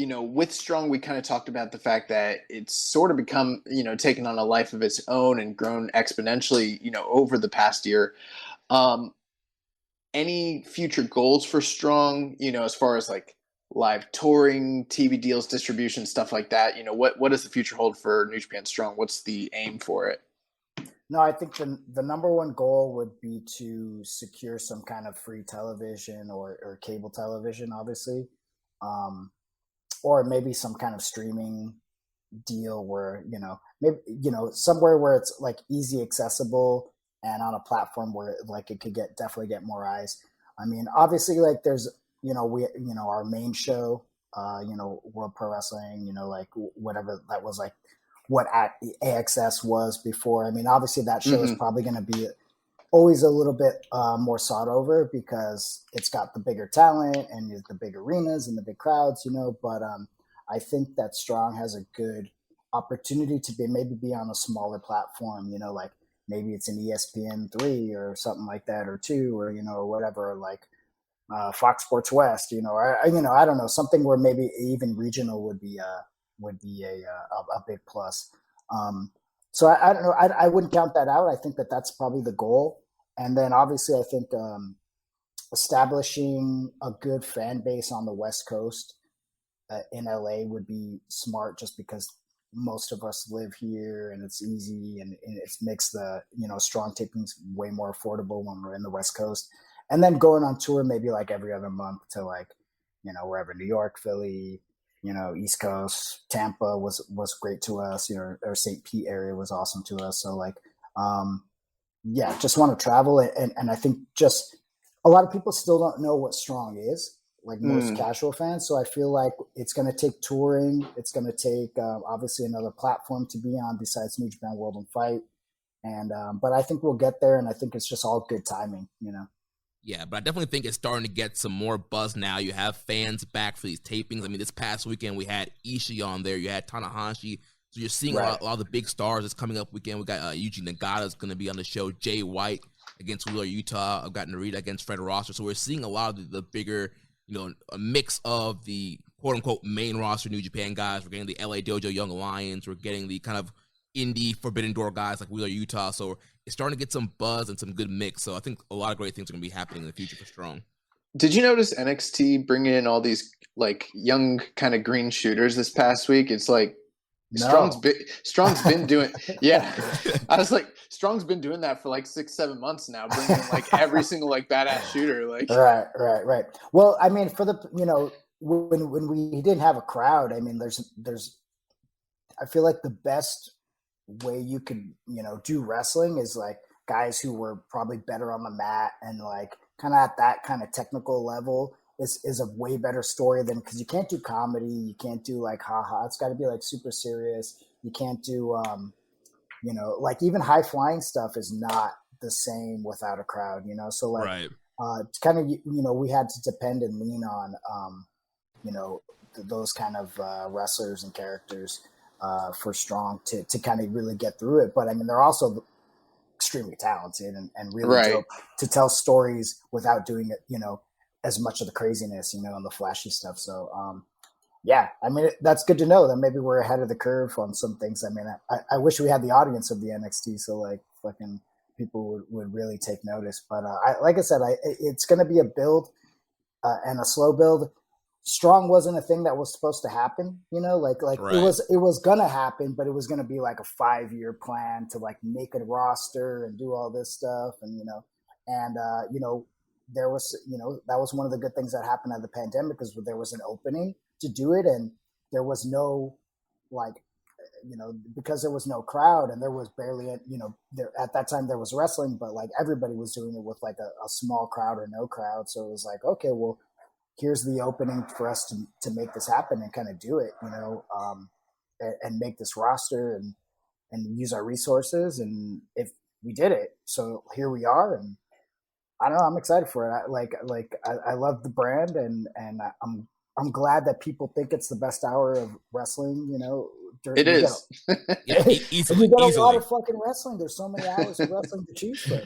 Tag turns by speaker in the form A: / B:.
A: with Strong, we kind of talked about the fact that it's sort of become, taken on a life of its own and grown exponentially, over the past year. Um, any future goals for Strong, as far as like live touring, TV deals, distribution, stuff like that? What does the future hold for New Japan Strong? What's the aim for it?
B: No, I think the number one goal would be to secure some kind of free television or cable television, obviously, um, or maybe some kind of streaming deal where maybe somewhere where it's like easy accessible and on a platform where like it could definitely get more eyes. I mean, obviously, like there's we our main show, World Pro Wrestling, like whatever that was, like what at the AXS was before. I mean, obviously that show is
A: Mm-hmm.
B: probably going to be always a little bit more sought over because it's got the bigger talent and the big arenas and the big crowds, But I think that Strong has a good opportunity to maybe be on a smaller platform, like maybe it's an ESPN 3 or something like that, or two, or or whatever, like Fox Sports West, I don't know, something where maybe even regional would be a big plus. So I don't know. I wouldn't count that out. I think that that's probably the goal. And then obviously, I think establishing a good fan base on the West Coast in LA would be smart, just because most of us live here and it's easy and it makes the strong tapings way more affordable when we're in the West Coast. And then going on tour maybe like every other month to like wherever, New York, Philly, East Coast, Tampa was great to us, or St. Pete area was awesome to us. So like, yeah, just want to travel. And I think just a lot of people still don't know what Strong is, like most
A: Mm.
B: casual fans. So I feel like it's going to take touring. It's going to take obviously another platform to be on besides New Japan World and Fight. And, but I think we'll get there. And I think it's just all good timing.
C: Yeah, but I definitely think it's starting to get some more buzz now. You have fans back for these tapings. I mean, this past weekend we had Ishii on there. You had Tanahashi. So you're seeing
B: Right.
C: a lot of the big stars that's coming up weekend. We got Yuji Nagata's going to be on the show. Jay White against Wheeler Utah. I've got Narita against Fred Rosser. So we're seeing a lot of the bigger, a mix of the quote-unquote main roster New Japan guys. We're getting the LA Dojo Young Lions. We're getting the kind of indie Forbidden Door guys like Wheeler Utah. So it's starting to get some buzz and some good mix. So I think a lot of great things are going to be happening in the future for Strong.
A: Did you notice NXT bringing in all these like young kind of green shooters this past week? It's like
B: No.
A: Strong's been doing. Yeah, I was like, Strong's been doing that for like 6-7 months now, bringing in like every single like badass shooter. Like,
B: Right. Well, I mean, for the when we didn't have a crowd, I mean, there's I feel like the best way you could do wrestling is like guys who were probably better on the mat and like kind of at that kind of technical level is a way better story than, because you can't do comedy, you can't do like haha, it's got to be like super serious. You can't do like even high flying stuff is not the same without a crowd, so like
C: Right.
B: kind of we had to depend and lean on those kind of wrestlers and characters for Strong to kind of really get through it. But I mean, they're also extremely talented and really
A: right.
B: dope to tell stories without doing it, as much of the craziness, and the flashy stuff. So, yeah, I mean, that's good to know that maybe we're ahead of the curve on some things. I mean, I wish we had the audience of the NXT, so like fucking people would really take notice. But like I said, it's going to be a build and a slow build. Strong wasn't a thing that was supposed to happen, like
C: Right.
B: it was gonna happen, but it was gonna be like a 5-year plan to like make a roster and do all this stuff, and and there was that was one of the good things that happened at the pandemic, is there was an opening to do it, and there was no like because there was no crowd and there was barely there at that time there was wrestling, but like everybody was doing it with like a small crowd or no crowd, so it was like, okay, well, here's the opening for us to make this happen and kind of do it, and make this roster and use our resources. And if we did it, so here we are. And I don't know, I'm excited for it. I love the brand, and I'm glad that people think it's the best hour of wrestling.
A: It is.
C: Yeah,
B: You
C: easily,
B: got a lot
C: easily.
B: of fucking wrestling. There's so many hours of wrestling to choose from.